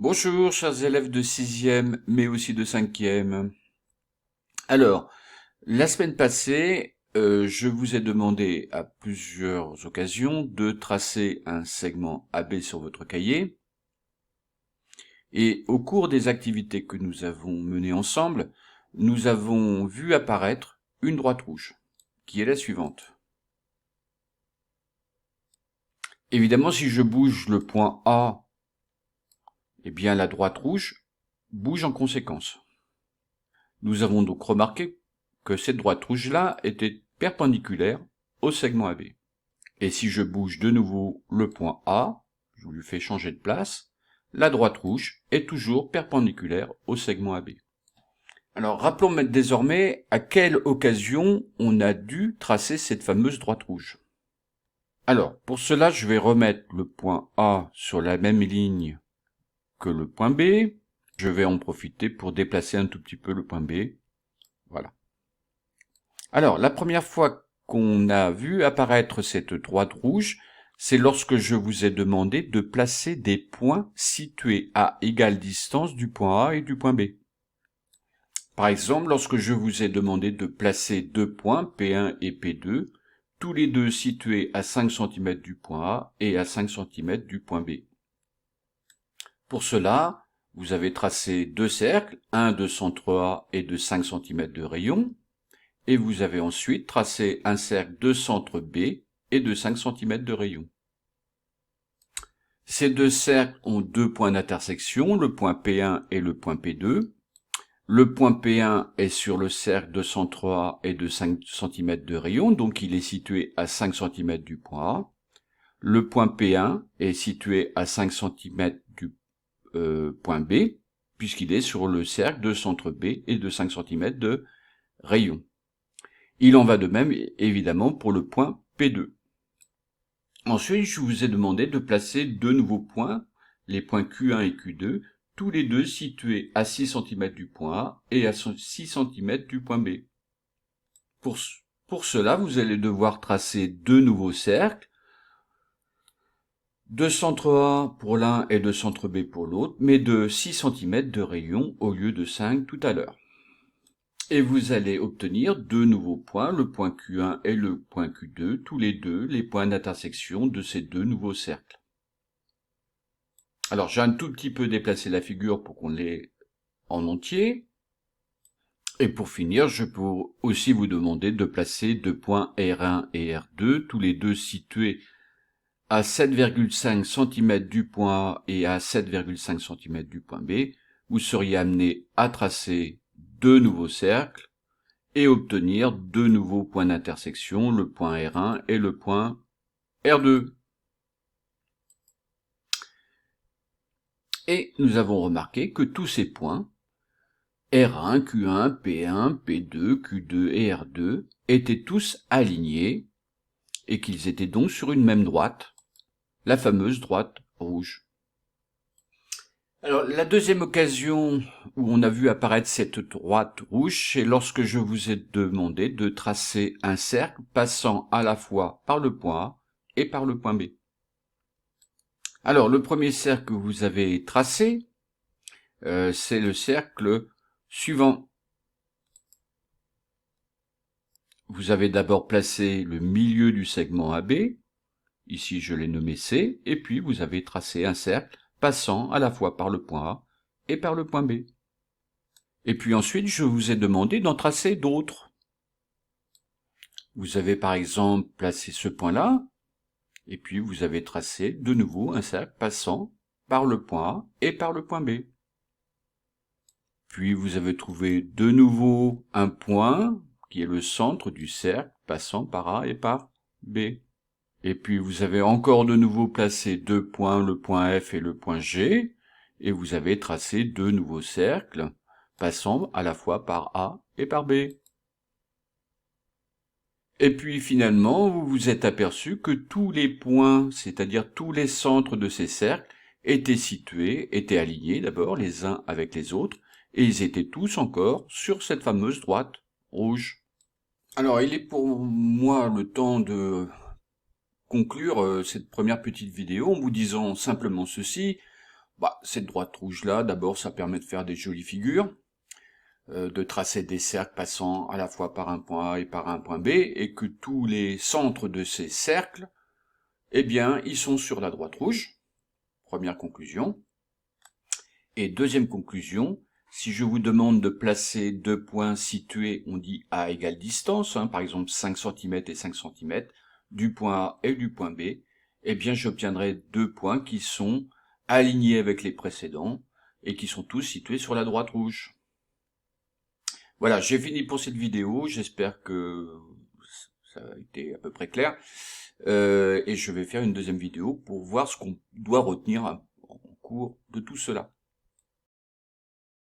Bonjour chers élèves de 6e, mais aussi de 5e. Alors, la semaine passée, je vous ai demandé à plusieurs occasions de tracer un segment AB sur votre cahier. Et au cours des activités que nous avons menées ensemble, nous avons vu apparaître une droite rouge, qui est la suivante. Évidemment, si je bouge le point A, eh bien la droite rouge bouge en conséquence. Nous avons donc remarqué que cette droite rouge-là était perpendiculaire au segment AB. Et si je bouge de nouveau le point A, je lui fais changer de place, la droite rouge est toujours perpendiculaire au segment AB. Alors rappelons désormais à quelle occasion on a dû tracer cette fameuse droite rouge. Alors pour cela, je vais remettre le point A sur la même ligne que le point B. Je vais en profiter pour déplacer un tout petit peu le point B. Voilà. Alors, la première fois qu'on a vu apparaître cette droite rouge, c'est lorsque je vous ai demandé de placer des points situés à égale distance du point A et du point B. Par exemple, lorsque je vous ai demandé de placer deux points, P1 et P2, tous les deux situés à 5 cm du point A et à 5 cm du point B. Pour cela, vous avez tracé deux cercles, un de centre A et de 5 cm de rayon, et vous avez ensuite tracé un cercle de centre B et de 5 cm de rayon. Ces deux cercles ont deux points d'intersection, le point P1 et le point P2. Le point P1 est sur le cercle de centre A et de 5 cm de rayon, donc il est situé à 5 cm du point A. Le point P1 est situé à 5 cm du point B, puisqu'il est sur le cercle de centre B et de 5 cm de rayon. Il en va de même, évidemment, pour le point P2. Ensuite, je vous ai demandé de placer deux nouveaux points, les points Q1 et Q2, tous les deux situés à 6 cm du point A et à 6 cm du point B. Pour cela, vous allez devoir tracer deux nouveaux cercles, de centre A pour l'un et de centre B pour l'autre, mais de 6 cm de rayon au lieu de 5 tout à l'heure. Et vous allez obtenir deux nouveaux points, le point Q1 et le point Q2, tous les deux les points d'intersection de ces deux nouveaux cercles. Alors j'ai un tout petit peu déplacé la figure pour qu'on l'ait en entier. Et pour finir, je peux aussi vous demander de placer deux points R1 et R2, tous les deux situés à 7,5 cm du point A et à 7,5 cm du point B. Vous seriez amené à tracer deux nouveaux cercles et obtenir deux nouveaux points d'intersection, le point R1 et le point R2. Et nous avons remarqué que tous ces points, R1, Q1, P1, P2, Q2 et R2, étaient tous alignés et qu'ils étaient donc sur une même droite, la fameuse droite rouge. Alors, la deuxième occasion où on a vu apparaître cette droite rouge, c'est lorsque je vous ai demandé de tracer un cercle passant à la fois par le point A et par le point B. Alors, le premier cercle que vous avez tracé, c'est le cercle suivant. Vous avez d'abord placé le milieu du segment AB, ici je l'ai nommé C, et puis vous avez tracé un cercle passant à la fois par le point A et par le point B. Et puis ensuite, je vous ai demandé d'en tracer d'autres. Vous avez par exemple placé ce point-là, et puis vous avez tracé de nouveau un cercle passant par le point A et par le point B. Puis vous avez trouvé de nouveau un point qui est le centre du cercle passant par A et par B. Et puis vous avez encore de nouveau placé deux points, le point F et le point G, et vous avez tracé deux nouveaux cercles passant à la fois par A et par B. Et puis finalement, vous vous êtes aperçu que tous les points, c'est-à-dire tous les centres de ces cercles, étaient alignés d'abord les uns avec les autres, et ils étaient tous encore sur cette fameuse droite rouge. Alors il est pour moi le temps de conclure cette première petite vidéo en vous disant simplement ceci. Cette droite rouge là, d'abord ça permet de faire des jolies figures, de tracer des cercles passant à la fois par un point A et par un point B, et que tous les centres de ces cercles, eh bien, ils sont sur la droite rouge. Première conclusion. Et deuxième conclusion, si je vous demande de placer deux points situés, on dit à égale distance, par exemple 5 cm et 5 cm, du point A et du point B, eh bien j'obtiendrai deux points qui sont alignés avec les précédents et qui sont tous situés sur la droite rouge. Voilà, j'ai fini pour cette vidéo, j'espère que ça a été à peu près clair, et je vais faire une deuxième vidéo pour voir ce qu'on doit retenir en cours de tout cela.